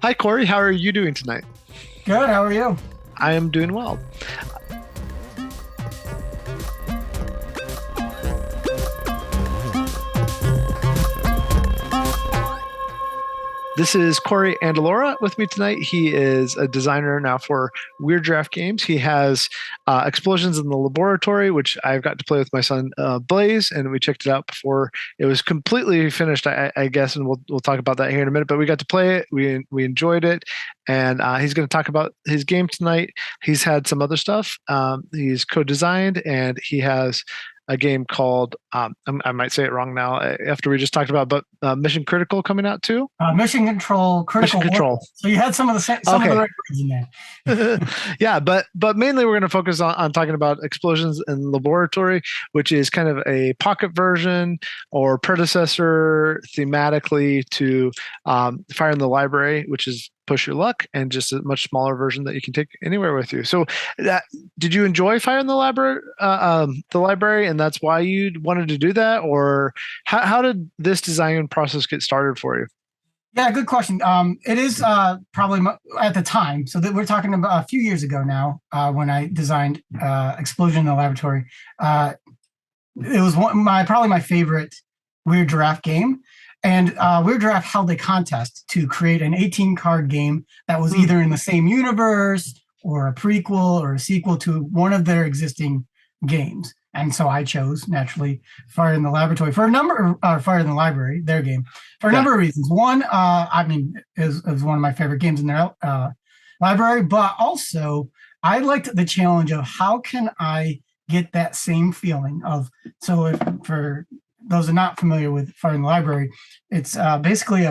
Hi, Corey. How are you doing tonight? Good. How are you? I am doing well. This is Corey Andalora with me tonight. He is a designer now for Weird Giraffe Games. He has Explosions in the Laboratory, which I've got to play with my son Blaze, and we checked it out before it was completely finished, I guess, and we'll talk about that here in a minute. But we got to play it. We enjoyed it, and he's going to talk about his game tonight. He's had some other stuff. He's co-designed, and he has a game called I might say it wrong now after we just talked about, but Mission Critical coming out too. Mission Control, Critical Mission Control. So you had some of the of the right words in there. Yeah, but mainly we're going to focus on talking about Explosions in Laboratory, which is kind of a pocket version or predecessor thematically to Fire in the Library, which is Push Your Luck, and just a much smaller version that you can take anywhere with you. So, did you enjoy Fire in the Library, and that's why you wanted to do that, or how did this design process get started for you? Yeah, good question. It is probably at the time, so that we're talking about a few years ago now, when I designed Explosion in the Laboratory. It was probably my favorite Weird Giraffe game. And Weird Giraffe held a contest to create an 18-card game that was either in the same universe or a prequel or a sequel to one of their existing games. And so I chose, naturally, Fire in the Laboratory for a number of Fire in the Library, their game, for a number of reasons. One, it was one of my favorite games in their library, but also I liked the challenge of how can I get that same feeling of, for those are not familiar with Fire in the Library, it's basically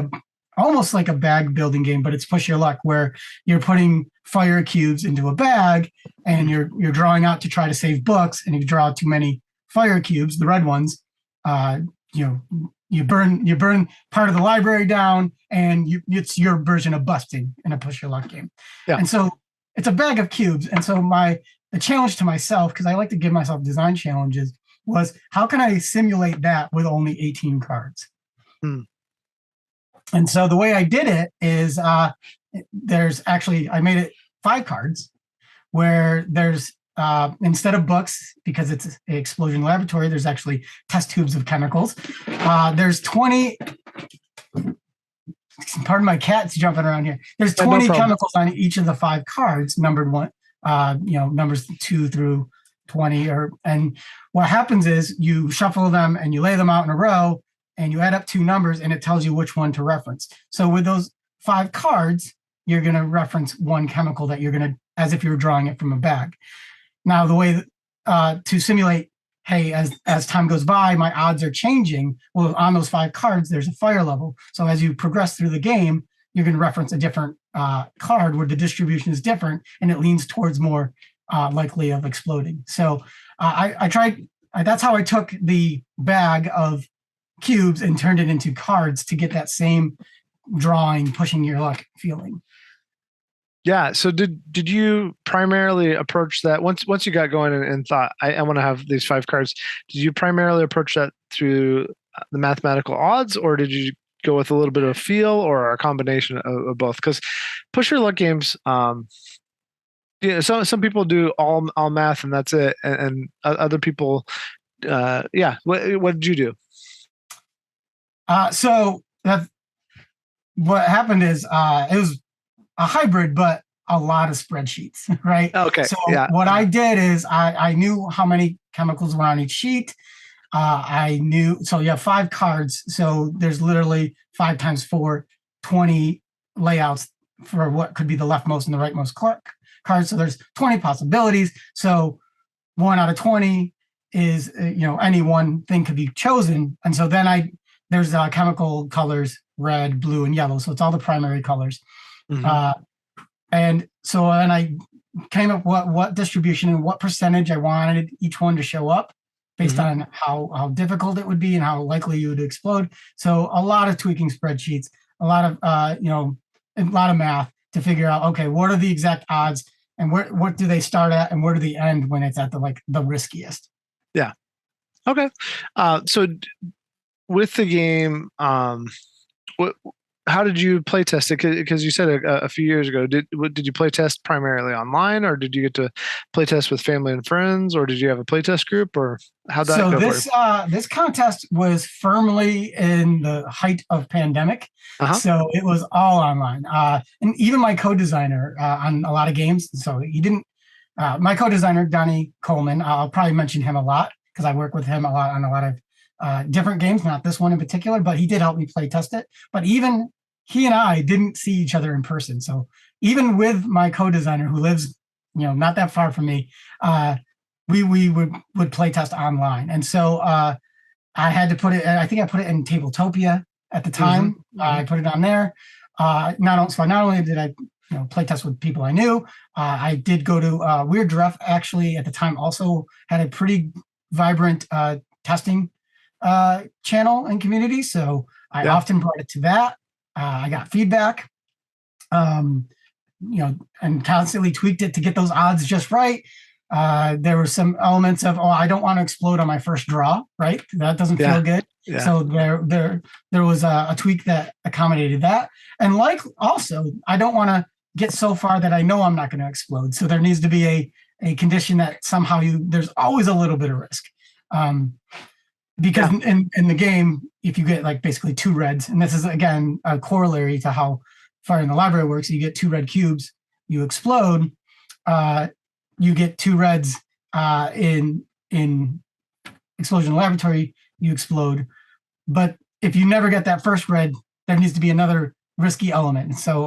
almost like a bag building game, but it's Push Your Luck, where you're putting fire cubes into a bag and you're drawing out to try to save books. And if you draw too many fire cubes, the red ones, you burn part of the library down, and it's your version of busting in a Push Your Luck game. Yeah. And so it's a bag of cubes. And so the challenge to myself, because I like to give myself design challenges, was how can I simulate that with only 18 cards? And so the way I did it is I made it 5 cards, where there's instead of books, because it's an explosion laboratory, there's actually test tubes of chemicals. There's 20. Pardon my cat's jumping around here. There's 20 chemicals on each of the 5 cards, numbered one, numbers 2 through 20, and what happens is you shuffle them and you lay them out in a row and you add up 2 numbers and it tells you which one to reference. So with those 5 cards, you're going to reference one chemical that you're going to, as if you were drawing it from a bag. Now, the way to simulate, hey, as time goes by, my odds are changing. Well, on those 5 cards, there's a fire level. So as you progress through the game, you're going to reference a different card where the distribution is different and it leans towards more likely of exploding. So I tried. That's how I took the bag of cubes and turned it into cards to get that same drawing, pushing your luck feeling. Yeah. So did you primarily approach that once you got going and thought I want to have these 5 cards? Did you primarily approach that through the mathematical odds, or did you go with a little bit of feel or a combination of both? Because Push Your Luck games. Some people do all math and that's it, and other people, What did you do? So what happened is it was a hybrid, but a lot of spreadsheets, right? Okay. So what I did is I knew how many chemicals were on each sheet. I knew, so you have 5 cards, so there's literally 5 times 4, 20 layouts for what could be the leftmost and the rightmost cards. So there's 20 possibilities. So 1 out of 20 is, any one thing could be chosen. And so then there's chemical colors, red, blue, and yellow. So it's all the primary colors. Mm-hmm. And so then I came up what distribution and what percentage I wanted each one to show up based on how difficult it would be and how likely you would explode. So a lot of tweaking spreadsheets, a lot of math to figure out, okay, what are the exact odds and what do they start at and where do they end when it's at the riskiest? Yeah. Okay. So with the game, how how did you play test it? Because you said a few years ago, did you play test primarily online, or did you get to play test with family and friends, or did you have a play test group, or how'd that So go for you? this contest was firmly in the height of pandemic, Uh-huh. so it was all online. And even my co-designer on a lot of games. So he didn't. My co-designer Donnie Coleman. I'll probably mention him a lot because I work with him a lot on a lot of different games, not this one in particular, but he did help me play test it. But even he and I didn't see each other in person. So even with my co-designer who lives, not that far from me, we would play test online. And so I had to put it, I think I put it in Tabletopia at the time. I put it on there. Not only did I play test with people I knew, I did go to Weird Giraffe, actually at the time also had a pretty vibrant testing channel and community. So I often brought it to that. I got feedback, and constantly tweaked it to get those odds just right. There were some elements of, I don't want to explode on my first draw, right? That doesn't feel good. Yeah. So there was a tweak that accommodated that. And also, I don't want to get so far that I know I'm not going to explode. So there needs to be a condition that somehow there's always a little bit of risk. Because in the game, if you get like basically 2 reds, and this is again a corollary to how Fire in the Library works, you get 2 red cubes, you explode, you get 2 reds in Explosion in the Laboratory, you explode. But if you never get that first red, there needs to be another risky element. And so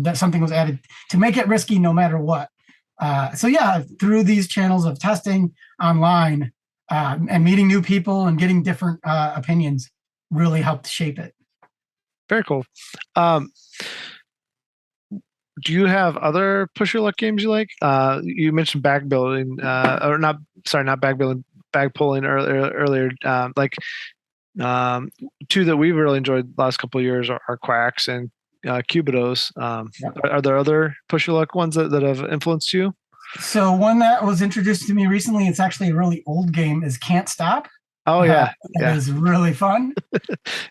that something was added to make it risky no matter what. Through these channels of testing online, and meeting new people and getting different opinions really helped shape it. Very cool. Do you have other push your luck games you like? You mentioned bag building, or not bag building, bag pulling earlier. Two that we've really enjoyed the last couple of years are Quacks and Cubitos. Are there other push your luck ones that have influenced you? So one that was introduced to me recently, it's actually a really old game, is Can't Stop. Oh yeah. It is really fun.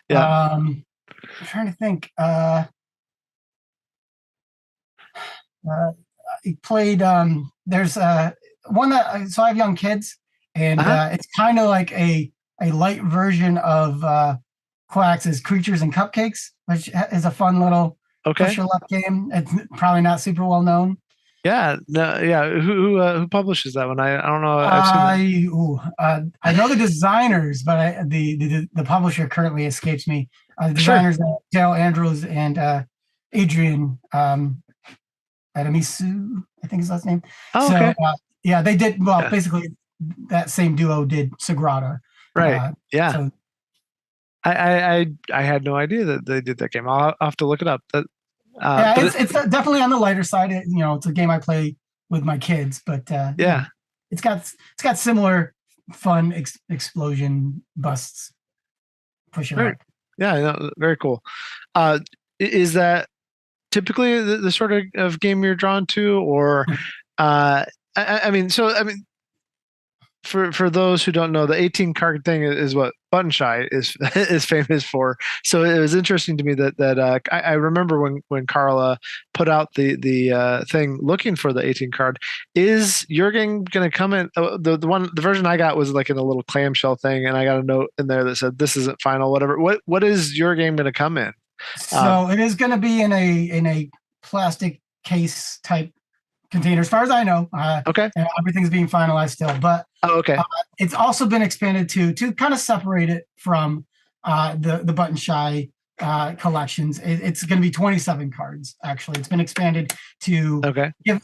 I'm trying to think. He played, there's one that, so I have young kids, and it's kind of like a light version of Quacks is Creatures and Cupcakes, which is a fun little push your luck game. It's probably not super well known. Yeah, no, yeah. Who publishes that one? I don't know. I know the designers, but the publisher currently escapes me. The designers are Dale Andrews and Adrian Adamisu, I think his last name. Oh, okay. So they did basically that same duo did Sagrada. Right. So, I had no idea that they did that game. I'll have to look it up. It's definitely on the lighter side. It's a game I play with my kids, but it's got similar fun explosion busts. Pushing very cool. Is that typically the sort of game you're drawn to, or for those who don't know, the 18 card thing is what Button Shy is famous for. So it was interesting to me that I remember when Carla put out the thing looking for the 18 card. Is your game going to come in? The version I got was like in a little clamshell thing, and I got a note in there that said this isn't final. Whatever. What is your game going to come in? So it is going to be in a plastic case type container, as far as I know. And everything's being finalized still, but it's also been expanded to kind of separate it from the Button Shy collections. It's going to be 27 cards. Actually, it's been expanded to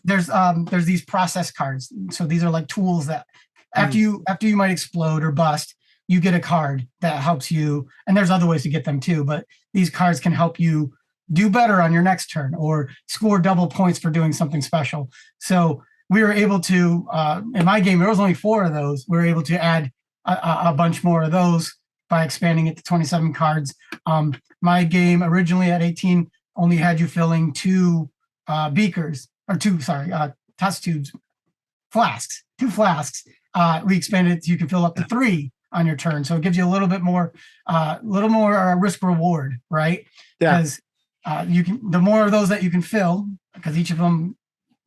there's these process cards. So these are like tools that after you might explode or bust, you get a card that helps you. And there's other ways to get them too, but these cards can help you do better on your next turn or score double points for doing something special. So we were able to, in my game, there was only 4 of those. We were able to add a bunch more of those by expanding it to 27 cards. My game originally at 18 only had you filling 2 test tubes, flasks, 2 flasks. We expanded it so you can fill up to 3 on your turn. So it gives you a little more risk reward, right? Yeah. Because the more of those that you can fill, because each of them,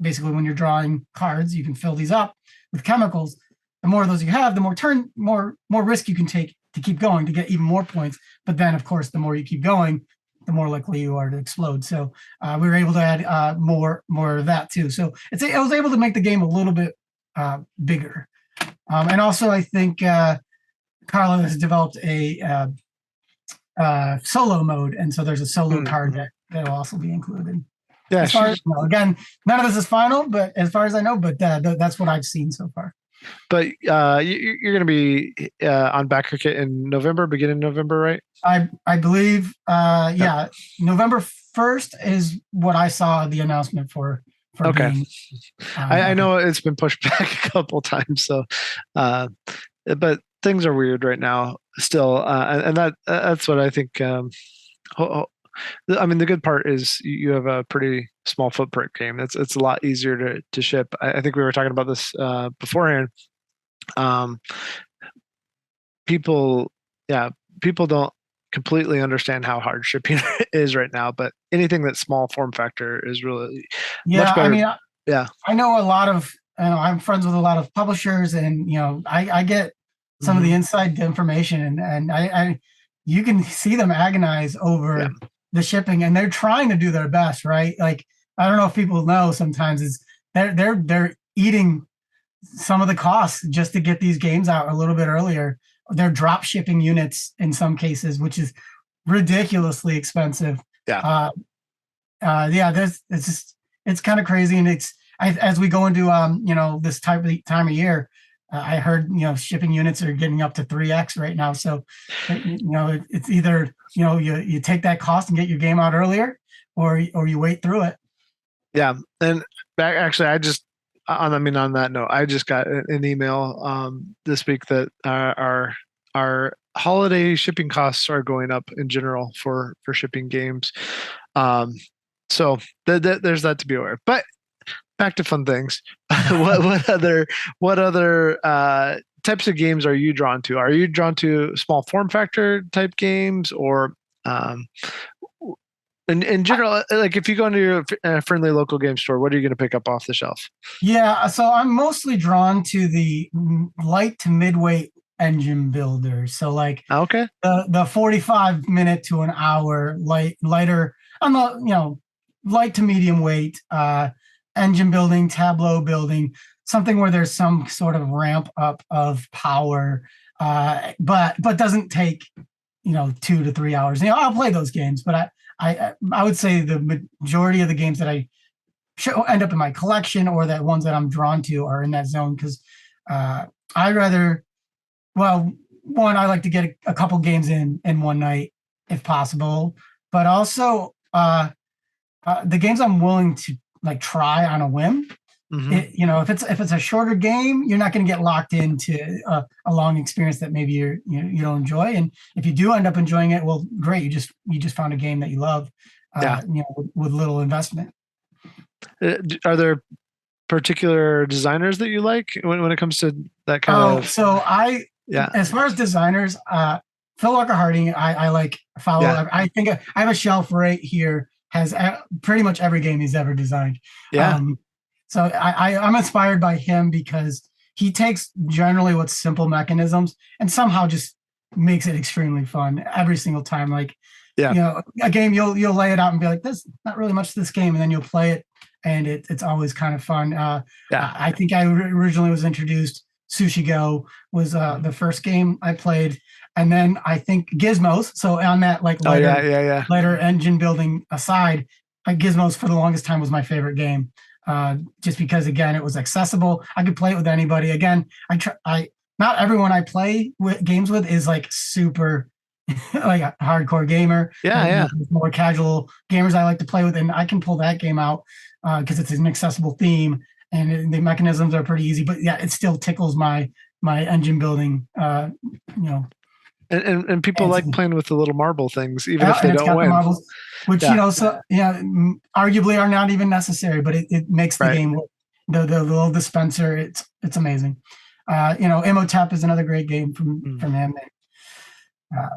basically when you're drawing cards, you can fill these up with chemicals. The more of those you have, the more risk you can take to keep going to get even more points. But then, of course, the more you keep going, the more likely you are to explode. So we were able to add more of that too. So I was able to make the game a little bit bigger. And also, I think Carlo has developed a solo mode, and so there's a solo card that will also be included. Yeah. As far as, again, none of this is final, but as far as I know, but that's what I've seen so far. But you're going to be on Back Cricket in November, beginning of November, right? I believe, yeah, November 1st is what I saw the announcement for. Okay. Being, I know it's been pushed back a couple times, so but things are weird right now still, and that's what I think. I mean, the good part is you have a pretty small footprint game. It's a lot easier to ship. I think we were talking about this beforehand. People don't completely understand how hard shipping is right now, but anything that's small form factor is really much better. I mean, yeah, I know a lot of. I'm friends with a lot of publishers, and I get some of the inside information, and I you can see them agonize over the shipping, and they're trying to do their best, right? Like, I don't know if people know, sometimes it's they're eating some of the costs just to get these games out a little bit earlier. They're drop shipping units in some cases, which is ridiculously expensive. Yeah. It's kind of crazy, and as we go into this time of year, I heard shipping units are getting up to 3x right now. So it's either you take that cost and get your game out earlier, or you wait through it. Yeah, and actually, on that note, I just got an email this week that our holiday shipping costs are going up in general for shipping games. So there's that to be aware of. But back to fun things. what other types of games are you drawn to? Are you drawn to small form factor type games, or in general, like if you go into your friendly local game store, what are you going to pick up off the shelf? Yeah, so I'm mostly drawn to the light to midweight engine builders. So like the 45 minute to an hour lighter on the light to medium weight engine building, tableau building, something where there's some sort of ramp up of power, but doesn't take 2 to 3 hours. I'll play those games, but I would say the majority of the games that I end up in my collection, or that ones that I'm drawn to, are in that zone, because I like to get a couple games in one night if possible, but also the games I'm willing to try on a whim. If it's a shorter game, you're not going to get locked into a long experience that maybe you don't enjoy. And if you do end up enjoying it, well, great. You just found a game that you love, with little investment. Are there particular designers that you like when it comes to that kind of? So as far as designers, Footlocker Hardy, I like follow. Yeah. I think I have a shelf right here, has pretty much every game he's ever designed. Yeah. So I'm inspired by him, because he takes generally what's simple mechanisms and somehow just makes it extremely fun every single time. Like, a game you'll lay it out and be like, "There's not really much to this game," and then you'll play it, and it's always kind of fun. I think I originally was introduced. Sushi Go was the first game I played, and then I think Gizmos. So on that lighter engine building aside, Gizmos for the longest time was my favorite game. Just because, again, it was accessible. I could play it with anybody. Again, not everyone I play games with is like super like a hardcore gamer. More casual gamers I like to play with, and I can pull that game out because it's an accessible theme, and the mechanisms are pretty easy. But yeah, it still tickles my engine building. And people like playing with the little marble things, even if they don't win. Marbles, which arguably are not even necessary, but it makes the game. The little dispenser, it's amazing. Imhotep is another great game from him. And,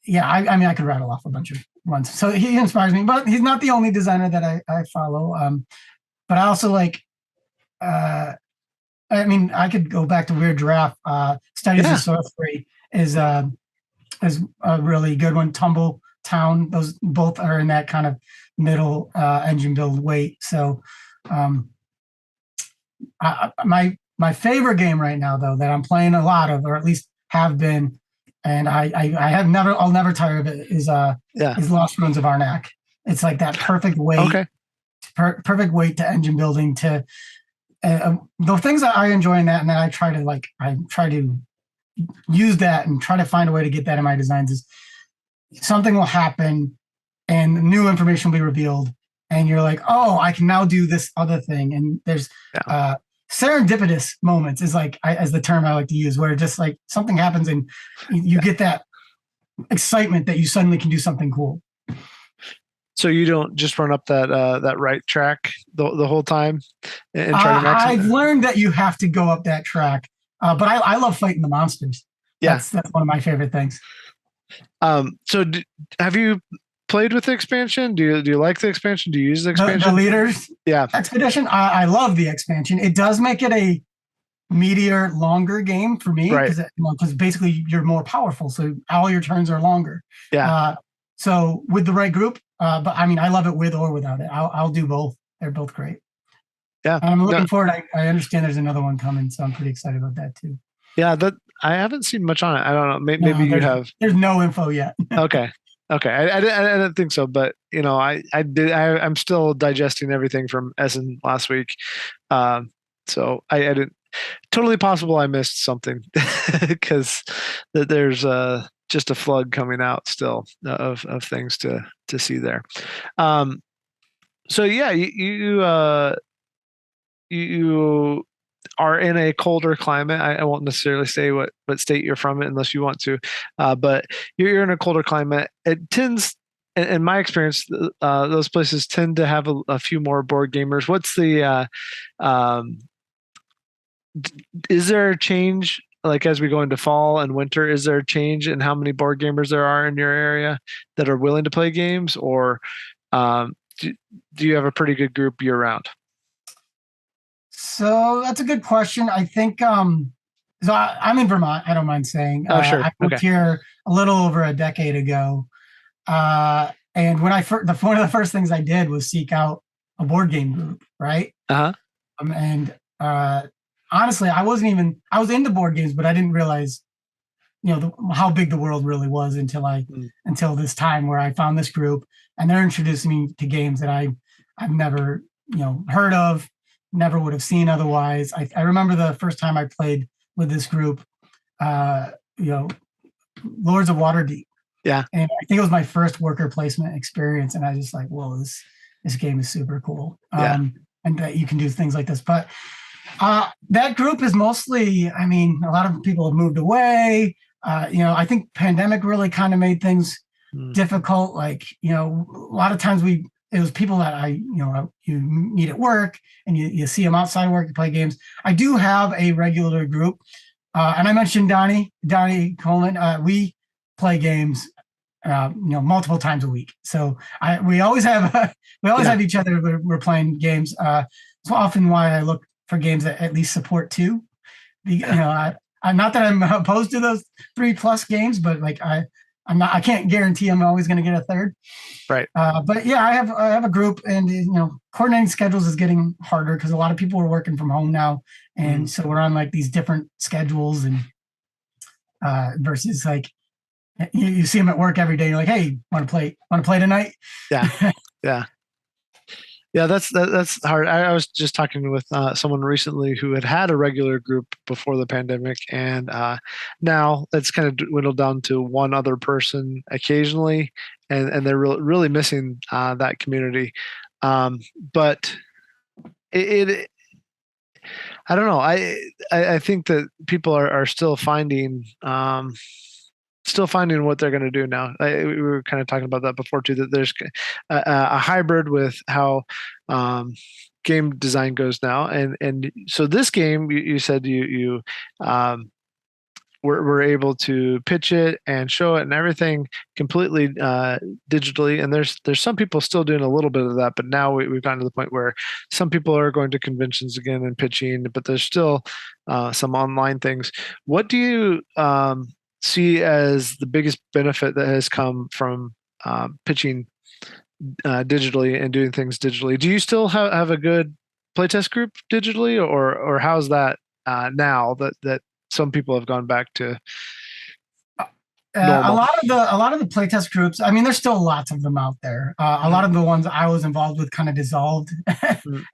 yeah, I mean, I could rattle off a bunch of ones. So he inspires me, but he's not the only designer that I follow. But I also like, I mean, I could go back to Weird Giraffe. Studies of Sorcery is a really good one. Tumbletown, those both are in that kind of middle engine build weight. So my favorite game right now, though, that I'm playing a lot of, or at least have been, and I'll never tire of it, is Lost Ruins of Arnak. It's like that perfect weight, perfect weight to engine building, to the things that I enjoy in that, and then I try to use that and try to find a way to get that in my designs. Is something will happen and new information will be revealed, and you're like, oh, I can now do this other thing. And there's serendipitous moments is like as the term I like to use, where just like something happens and you get that excitement that you suddenly can do something cool. So you don't just run up that right track the whole time and try to max it? I've learned that you have to go up that track, but I love fighting the monsters. That's one of my favorite things. So have you played with the expansion? Do you like the expansion? Do you use the expansion? The Leaders Expedition. I love the expansion. It does make it a meatier, longer game for me, because basically you're more powerful, so all your turns are longer. So with the right group, but I mean, I love it with or without it. I'll do both. They're both great. Yeah, and I'm looking forward. I understand there's another one coming, so I'm pretty excited about that too. Yeah, that I haven't seen much on it. I don't know. Maybe you have. There's no info yet. Okay. I didn't think so, but I'm still digesting everything from Essen last week. So I didn't. Totally possible I missed something because there's just a flood coming out still of things to see there. So yeah, you are in a colder climate. I won't necessarily say what state you're from unless you want to, but you're in a colder climate. It tends, in my experience, those places tend to have a few more board gamers. What's the is there a change, like as we go into fall and winter? Is there a change in how many board gamers there are in your area that are willing to play games, or do you have a pretty good group year round? So that's a good question. I think so I'm in Vermont. I don't mind saying. Sure. I moved here a little over a decade ago, and when one of the first things I did was seek out a board game group, right? And honestly, I was into board games, but I didn't realize, how big the world really was until this time where I found this group, and they're introducing me to games that I've never heard of, never would have seen otherwise. I remember the first time I played with this group, Lords of Waterdeep. Yeah. And I think it was my first worker placement experience, and I was just like, whoa, this game is super cool. And that you can do things like this. But that group is mostly, I mean, a lot of people have moved away. I think pandemic really kind of made things difficult. Like, a lot of times it was people that you meet at work, and you see them outside work, you play games. I do have a regular group. And I mentioned Donnie Coleman. We play games, multiple times a week. So we always have each other. We're playing games. It's often why I look for games that at least support two. I'm not that I'm opposed to those 3+ games, but like I can't guarantee I'm always going to get a third. Right. But yeah, I have a group, and coordinating schedules is getting harder because a lot of people are working from home now, and so we're on like these different schedules, and versus like you see them at work every day. You're like, hey, want to play tonight? Yeah. Yeah, that's hard. I was just talking with someone recently who had a regular group before the pandemic, and now it's kind of dwindled down to one other person occasionally, and they're really missing that community. But it I don't know. I think that people are still finding still finding what they're going to do now. We were kind of talking about that before too. That there's a hybrid with how game design goes now, and so this game, you said you we're able to pitch it and show it and everything completely digitally. And there's some people still doing a little bit of that, but now we've gotten to the point where some people are going to conventions again and pitching, but there's still some online things. What do you see as the biggest benefit that has come from pitching digitally and doing things digitally? Do you still have a good playtest group digitally, or how's that now that some people have gone back to normal? A lot of the playtest groups. I mean, there's still lots of them out there. A lot of the ones I was involved with kind of dissolved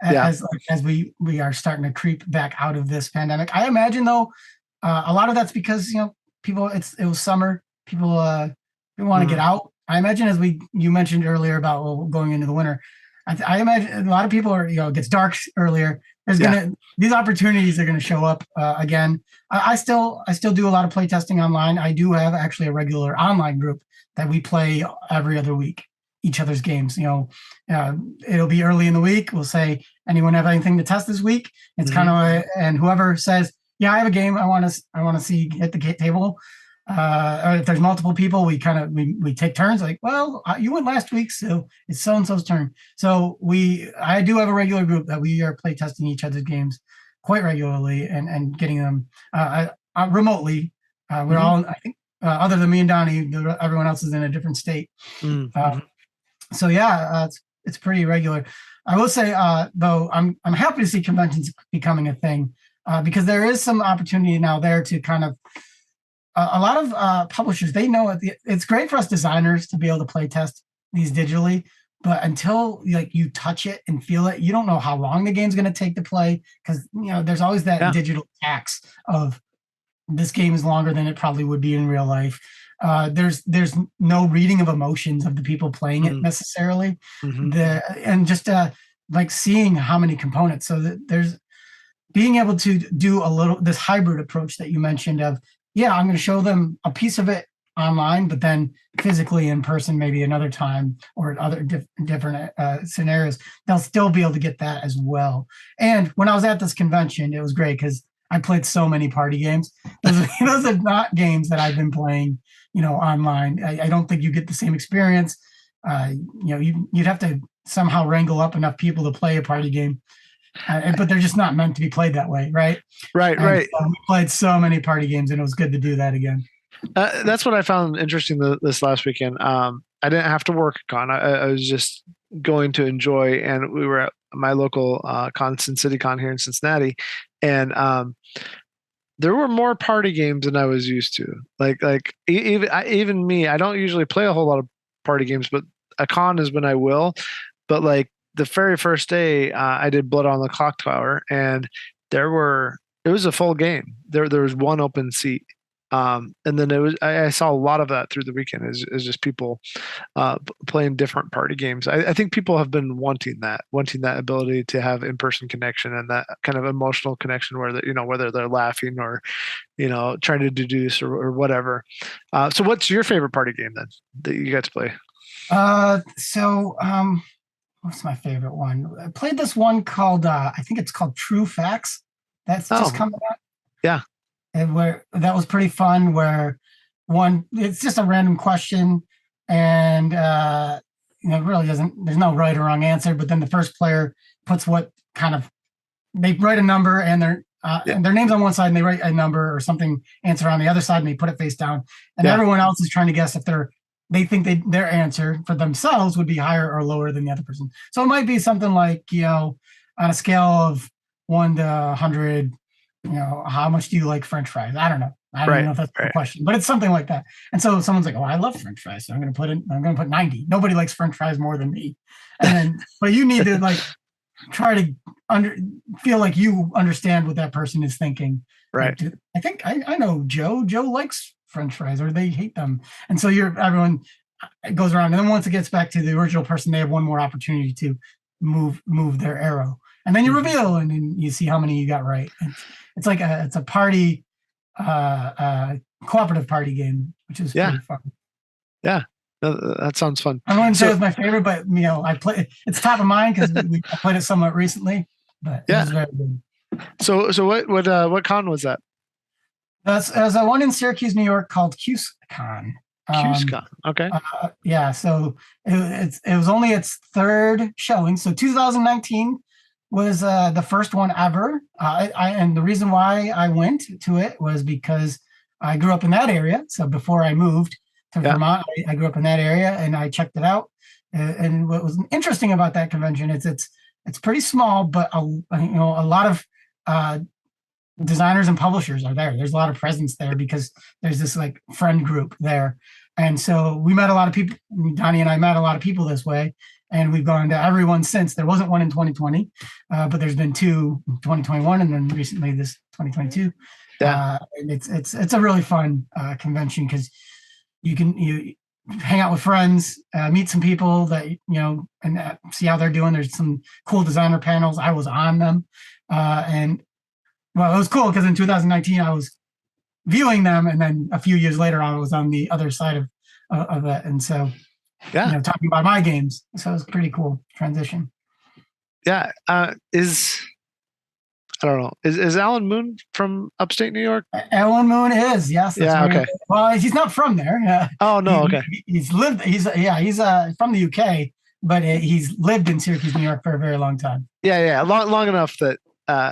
Yeah. as we are starting to creep back out of this pandemic. I imagine though, a lot of that's because people. It was summer. People they want to get out. I imagine as you mentioned earlier about going into the winter. I imagine a lot of people are it gets dark earlier. These opportunities are gonna show up again. I still do a lot of play testing online. I do have actually a regular online group that we play every other week, each other's games. It'll be early in the week. We'll say, anyone have anything to test this week? It's kind of and whoever says, yeah, I have a game I want to see at the table. Or if there's multiple people, we take turns. Like, well, you went last week, so it's so and so's turn. So I do have a regular group that we are play testing each other's games quite regularly and getting them remotely. We're all, I think, other than me and Donnie, everyone else is in a different state. So yeah, it's pretty regular. I will say though, I'm happy to see conventions becoming a thing because there is some opportunity now there to kind of. A lot of publishers, they know it's great for us designers to be able to play test these digitally, but until you touch it and feel it, you don't know how long the game's going to take to play because there's always that digital tax of this game is longer than it probably would be in real life. There's no reading of emotions of the people playing it necessarily, and just like seeing how many components. So that there's being able to do this hybrid approach that you mentioned of. Yeah, I'm going to show them a piece of it online, but then physically in person, maybe another time or other different scenarios, they'll still be able to get that as well. And when I was at this convention, it was great because I played so many party games. Those are not games that I've been playing, online. I don't think you get the same experience. You'd have to somehow wrangle up enough people to play a party game. But they're just not meant to be played that way, right? Right. We played so many party games, and it was good to do that again. That's what I found interesting this last weekend. I didn't have to work a con. I was just going to enjoy, and we were at my local Sin City Con here in Cincinnati, and there were more party games than I was used to. Like even me, I don't usually play a whole lot of party games, but a con is when I will. But like the very first day, I did Blood on the Clocktower, and it was a full game. There was one open seat, and then I saw a lot of that through the weekend. Is just people playing different party games. I think people have been wanting that ability to have in-person connection and that kind of emotional connection where whether they're laughing or trying to deduce or whatever. So, what's your favorite party game then that you got to play? What's my favorite one? I played this one called I think it's called True Facts. That's just coming out. Yeah. And that was pretty fun where it's just a random question and it really there's no right or wrong answer, but then the first player puts what kind of they write a number and their name's on one side and they write a number or something answer on the other side and they put it face down. And everyone else is trying to guess if they think their answer for themselves would be higher or lower than the other person. So it might be something like, on a scale of 1 to 100, how much do you like French fries? I don't know. I don't know if that's the question, but it's something like that. And so someone's like, oh, I love French fries. So I'm going to put 90. Nobody likes French fries more than me. And then, but you need to try to feel like you understand what that person is thinking. Right. Like, I think I know Joe likes French fries or they hate them. And so everyone goes around. And then once it gets back to the original person, they have one more opportunity to move their arrow. And then you reveal and then you see how many you got right. It's like it's a party, cooperative party game. which is Yeah. pretty fun. Yeah. That sounds fun. I wouldn't say it was my favorite, but I play. It's top of mind because I played it somewhat recently. But it was very good. So what con was that? There's a one in Syracuse, New York called QSCon. QSCon. Okay. Yeah, so it was only its third showing. So 2019 was the first one ever. And the reason why I went to it was because I grew up in that area. So before I moved to Vermont, I grew up in that area and I checked it out. And what was interesting about that convention is it's pretty small, but a lot of designers and publishers are there. There's a lot of presence there because there's this like friend group there. And so we met a lot of people. Donnie and I met a lot of people this way, and we've gone to everyone since. There wasn't one in 2020, but there's been two in 2021, and then recently this 2022. And it's a really fun convention because you hang out with friends, meet some people that and see how they're doing. There's some cool designer panels. I was on them, and well, it was cool because in 2019 I was viewing them, and then a few years later I was on the other side of that, and so talking about my games. So it was a pretty cool transition. Yeah, I don't know. Is Alan Moon from upstate New York? Alan Moon is, yes. Yeah. Okay. Well, he's not from there. Oh no. Okay. He's lived. He's from the UK, but he's lived in Syracuse, New York for a very long time. Yeah. Long enough that.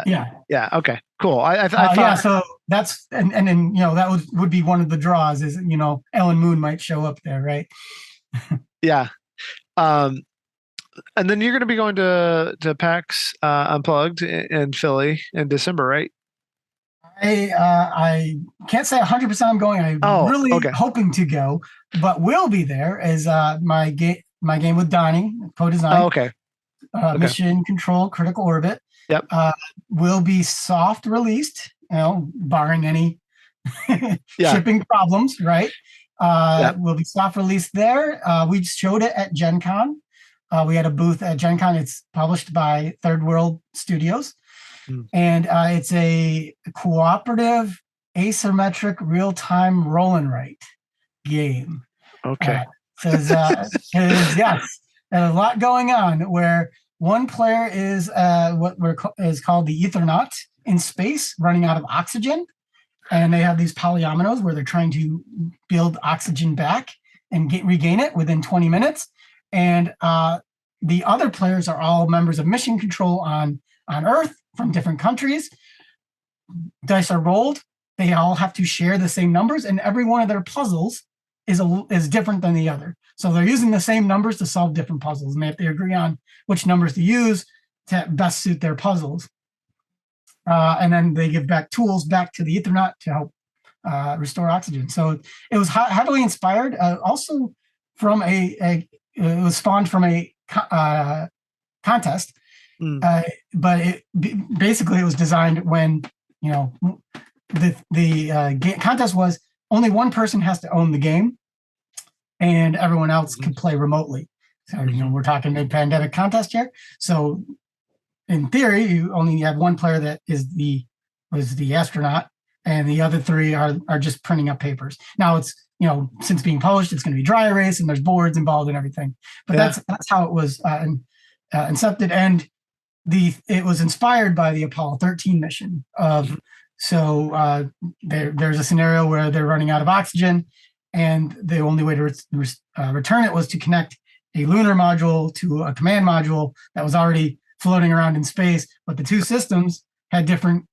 Yeah. Okay. Cool. I thought. Yeah. So that's and then that would be one of the draws is Alan Moon might show up there, right? Yeah. And then you're going to be going to PAX Unplugged in Philly in December, right? I can't say 100% I'm going. I'm really hoping to go, but will be there as my game with Donnie, co-design. Oh, okay. Mission Control Critical Orbit. Yep. Will be soft released, barring any shipping problems, right? Will be soft released there. We showed it at Gen Con. We had a booth at Gen Con. It's published by Third World Studios. And it's a cooperative, asymmetric, real-time roll and write game. Okay. Yes, there's a lot going on where one player is is called the Ethernaut in space, running out of oxygen. And they have these polyominoes where they're trying to build oxygen back and regain it within 20 minutes. And the other players are all members of mission control on Earth from different countries. Dice are rolled. They all have to share the same numbers, and every one of their puzzles is different than the other. So they're using the same numbers to solve different puzzles, and they have to agree on which numbers to use to best suit their puzzles. And then they give back tools back to the Ethernaut to help restore oxygen. So it was heavily inspired, also from it was spawned from a contest, but basically it was designed when the contest was only one person has to own the game, and everyone else can play remotely. So we're talking mid-pandemic contest here. So in theory, you only have one player that was the astronaut, and the other three are just printing up papers. Now it's since being published, it's going to be dry erase, and there's boards involved and everything. But that's how it was incepted, and it was inspired by the Apollo 13 mission. There's a scenario where they're running out of oxygen, and the only way to return it was to connect a lunar module to a command module that was already floating around in space, but the two systems had different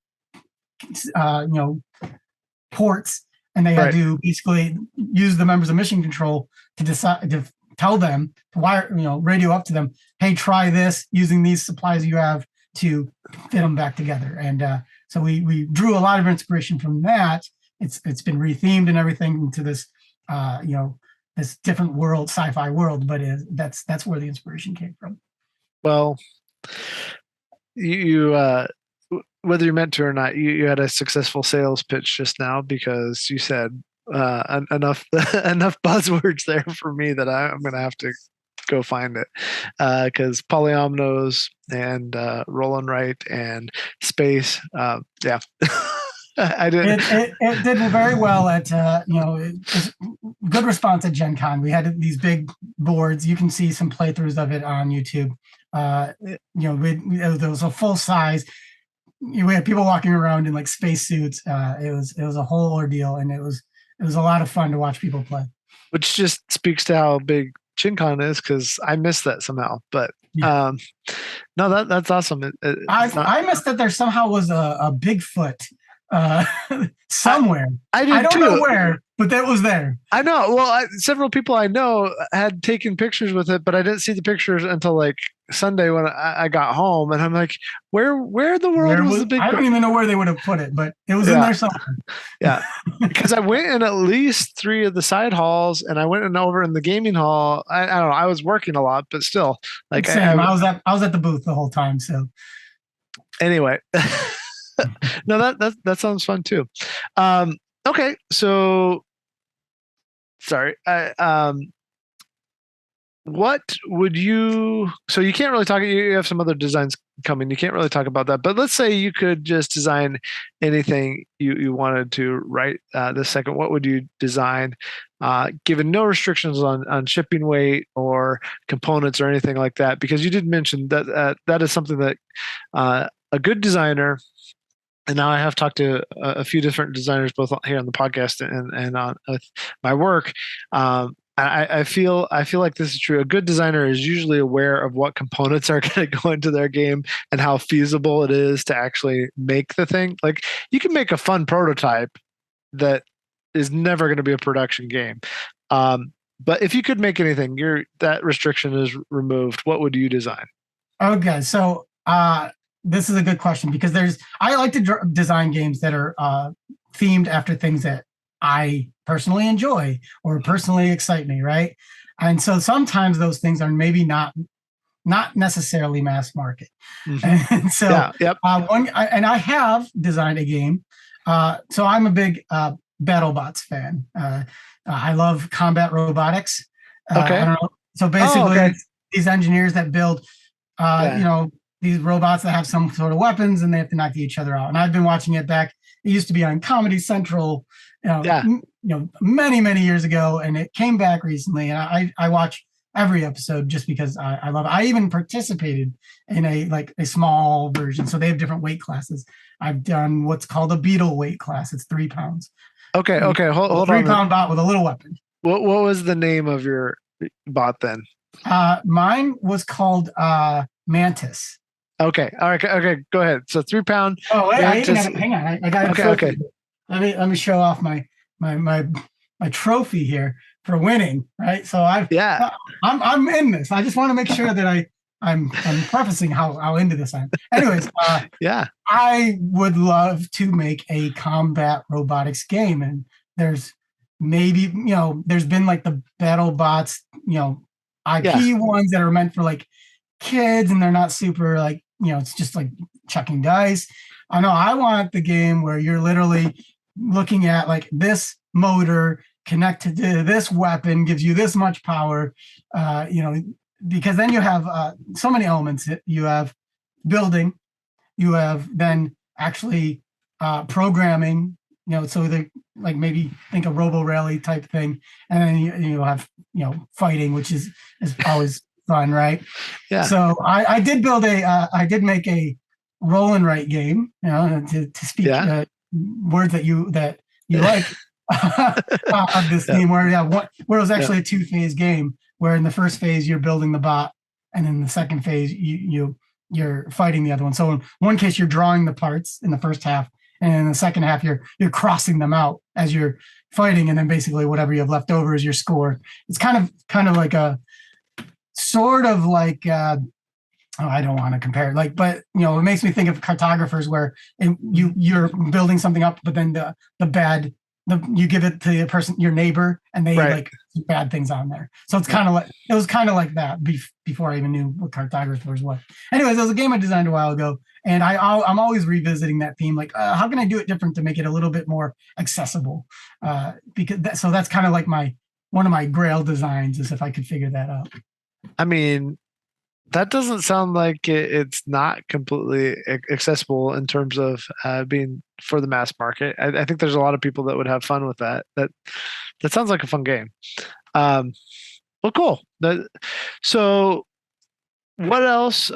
ports, and they had to basically use the members of mission control to decide to tell them to wire, radio up to them, hey, try this using these supplies you have to fit them back together. And so we drew a lot of inspiration from that. It's been rethemed and everything into this this different world, sci-fi world, but that's where the inspiration came from. Well, you whether you meant to or not, you had a successful sales pitch just now, because you said enough buzzwords there for me that I'm going to have to go find it, because polyominoes and roll and write and space, I didn't. It did very well at it's good response at Gen Con. We had these big boards. You can see some playthroughs of it on YouTube. There was a full size. We had people walking around in like spacesuits. It was a whole ordeal, and it was a lot of fun to watch people play. Which just speaks to how big Gen Con is, because I missed that somehow. But Yeah. no, that's awesome. I missed that there somehow was a Bigfoot uh, somewhere. I did I don't too. know where, but that was there. I know. Well, several people I know had taken pictures with it, but I didn't see the pictures until like Sunday when I got home, and I'm like, where in the world was the big? I don't even know where they would have put it, but it was in there somewhere. Yeah, because I went in at least 3 of the side halls, and I went in over in the gaming hall. I don't know. I was working a lot, but still, like Same. I was at the booth the whole time. So anyway, no, that sounds fun too. Okay, so sorry. What would you? So you can't really talk. You have some other designs coming. You can't really talk about that. But let's say you could just design anything you wanted to right this second. What would you design, given no restrictions on shipping weight or components or anything like that? Because you did mention that that is something that a good designer. And now I have talked to a few different designers, both here on the podcast and on my work. I feel like this is true. A good designer is usually aware of what components are going to go into their game and how feasible it is to actually make the thing. Like, you can make a fun prototype that is never going to be a production game. But if you could make anything, that restriction is removed. What would you design? Okay, so this is a good question, because I like to design games that are themed after things that I personally enjoy or personally excite me, right? And so sometimes those things are maybe not necessarily mass market. Mm-hmm. And so and I have designed a game. So I'm a big BattleBots fan. I love combat robotics. Okay. I don't know. So basically, these engineers that build, these robots that have some sort of weapons, and they have to knock each other out. And I've been watching it back. It used to be on Comedy Central, many years ago, and it came back recently. And I watch every episode just because I love it. I even participated in a small version. So they have different weight classes. I've done what's called a beetle weight class. It's 3 pounds. Okay. Hold on. 3-pound bot with a little weapon. What was the name of your bot then? Mine was called Mantis. Okay. All right. Okay. Go ahead. So 3 pound. Oh, wait, hang on. I got it. Okay. Let me show off my trophy here for winning. Right. So I'm in this. I just want to make sure that I'm prefacing how into this I am. Anyways, I would love to make a combat robotics game, and there's maybe there's been like the BattleBots IP ones that are meant for like kids, and they're not super like it's just like chucking dice. I know I want the game where you're literally looking at like this motor connected to this weapon gives you this much power, because then you have so many elements. You have building, you have then actually programming, so they like maybe think a RoboRally type thing, and then you have fighting, which is always fun, right? Yeah. So I did make a roll and write game, to speak words that you like of this theme, where it was actually a 2-phase game, where in the first phase you're building the bot, and in the second phase you're fighting the other one. So in one case you're drawing the parts in the first half, and in the second half you're crossing them out as you're fighting, and then basically whatever you have left over is your score. It's kind of like a sort of like I don't want to compare it, but it makes me think of cartographers, where you're building something up, but then you give it to the person, your neighbor, and they like bad things on there. So it's kind of like that before I even knew what cartographers was. Anyways, it was a game I designed a while ago, and I'm always revisiting that theme. Like, how can I do it different to make it a little bit more accessible? So that's kind of like one of my grail designs, is if I could figure that out. I mean, that doesn't sound like it's not completely accessible in terms of being for the mass market. I think there's a lot of people that would have fun with that. That sounds like a fun game. Um, well, cool. So, what else?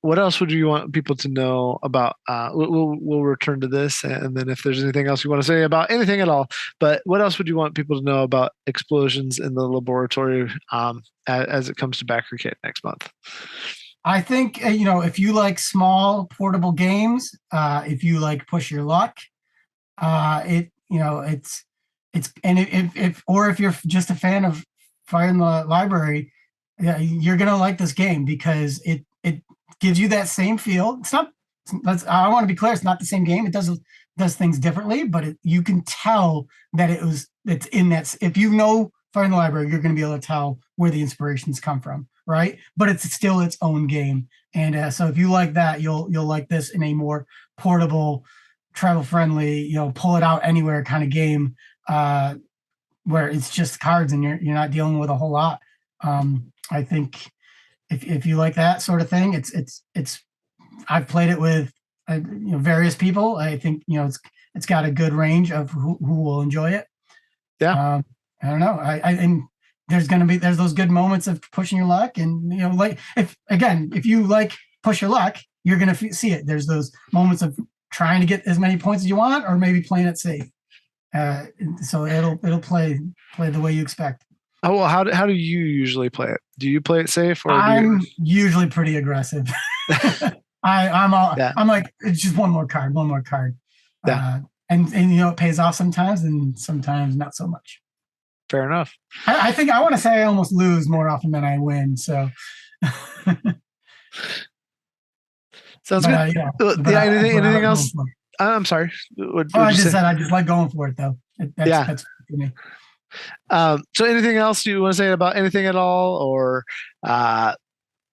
What else would you want people to know about? We'll return to this, and then if there's anything else you want to say about anything at all. But what else would you want people to know about explosions in the laboratory as it comes to Backer Kit next month? I think if you like small portable games, if you like push your luck, it's and if or if you're just a fan of Fire in the Library, yeah, you're gonna like this game because it gives you that same feel. It's not. I want to be clear. It's not the same game. It does things differently, but you can tell that it's in that. If you know Fire in the Library, you're going to be able to tell where the inspirations come from, right? But it's still its own game, and so if you like that, you'll like this in a more portable, travel friendly, pull it out anywhere kind of game, where it's just cards and you're not dealing with a whole lot. I think if you like that sort of thing, it's I've played it with various people. I think it's got a good range of who will enjoy it. Yeah. I don't know. And there's those good moments of pushing your luck, and like if you like push your luck, you're gonna see it. There's those moments of trying to get as many points as you want, or maybe playing it safe. So it'll play the way you expect. Oh well, how do you usually play it? Do you play it safe, or I'm usually pretty aggressive. I'm Yeah. like, it's just one more card. Yeah. And it pays off sometimes, and sometimes not so much. Fair enough. I think I want to say I almost lose more often than I win. So Sounds good. Yeah. Anything else? I'm sorry. I just said I just like going for it though. That's for me. So anything else you want to say about anything at all, or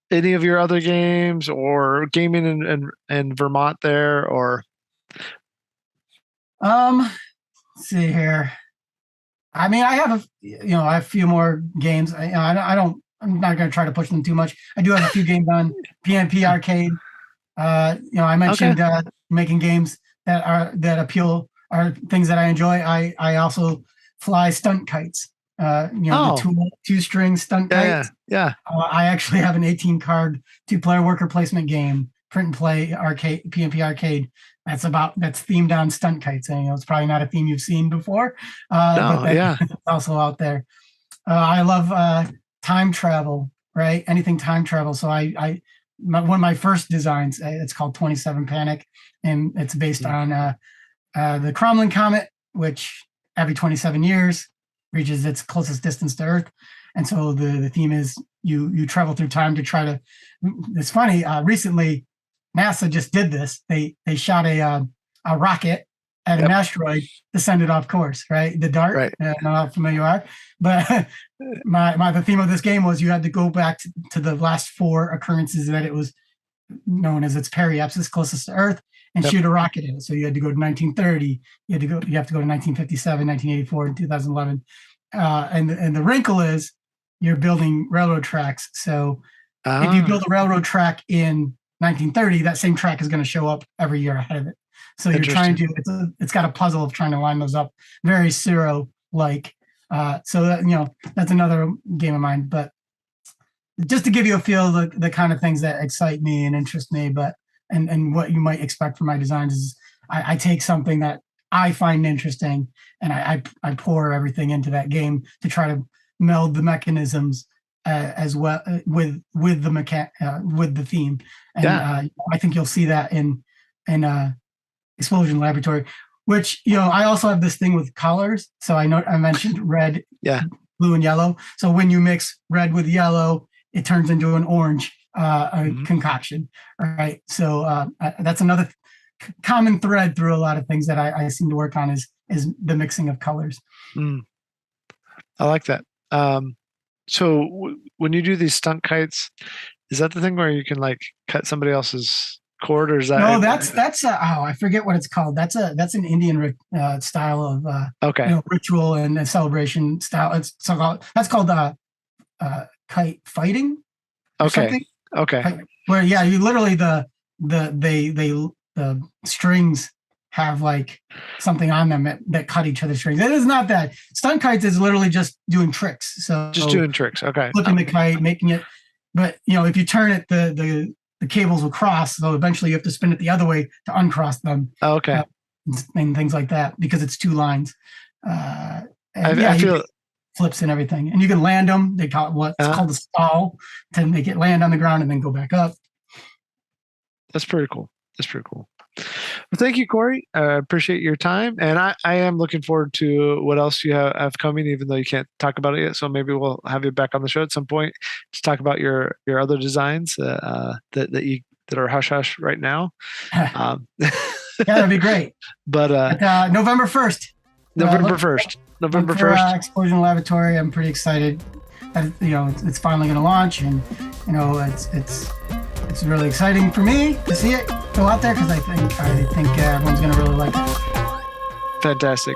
any of your other games, or gaming in Vermont there, or let's see here. I mean, I have a few more games. I'm not going to try to push them too much. I do have a few games on PNP Arcade. I mentioned making games that appeal are things that I enjoy. I also fly stunt kites. The two-string stunt kites. Yeah. I actually have an 18-card two-player worker placement game, print and play arcade, PNP Arcade. That's themed on stunt kites. And, it's probably not a theme you've seen before, but it's also out there. I love time travel, right? Anything time travel. So one of my first designs, it's called 27 Panic, and it's based on the Cromlin Comet, which every 27 years reaches its closest distance to Earth. And so the theme is you travel through time to try to. It's funny. Recently, NASA just did this. They shot a rocket at an asteroid to send it off course. Right, the dart. Right. I don't know how familiar you are, but the theme of this game was you had to go back to the last 4 occurrences that it was known as its periapsis closest to Earth, and shoot a rocket in it. So you had to go to 1930. You have to go to 1957, 1984, and 2011. And the wrinkle is you're building railroad tracks. So if you build a railroad track in 1930, that same track is going to show up every year ahead of it. So you're trying to. It's got a puzzle of trying to line those up. Very Zero-like. So that that's another game of mine. But just to give you a feel of the kind of things that excite me and interest me, and what you might expect from my designs is I take something that I find interesting and I pour everything into that game to try to meld the mechanisms as well with the theme. And I think you'll see that in Explosion Laboratory, which I also have this thing with colors. So I mentioned red, blue, and yellow. So when you mix red with yellow, it turns into an orange concoction. Right. So that's another common thread through a lot of things that I seem to work on is the mixing of colors. I like that. So when you do these stunt kites, is that the thing where you can like cut somebody else's cord, or is that? No, that's I forget what it's called. That's an Indian style of ritual and celebration style. That's called kite fighting. or Okay. something. Okay. Where you literally the strings have like something on them that cut each other's strings. It is not that. Stunt kites is literally just doing tricks. So Just doing tricks. Okay. flipping the kite, making it. But if you turn it, the cables will cross. So eventually you have to spin it the other way to uncross them. Okay. And things like that because it's 2 lines. I feel flips and everything, and you can land them. They call it what's called a stall to make it land on the ground and then go back up. That's pretty cool. Well, thank you, Corey. I appreciate your time, and I am looking forward to what else you have coming, even though you can't talk about it yet. So maybe we'll have you back on the show at some point to talk about your other designs that are hush hush right now. Yeah, that'd be great. But November 1st. November 1st. Explosion Laboratory. I'm pretty excited. It's finally going to launch, and it's really exciting for me to see it go out there because I think everyone's going to really like it. Fantastic.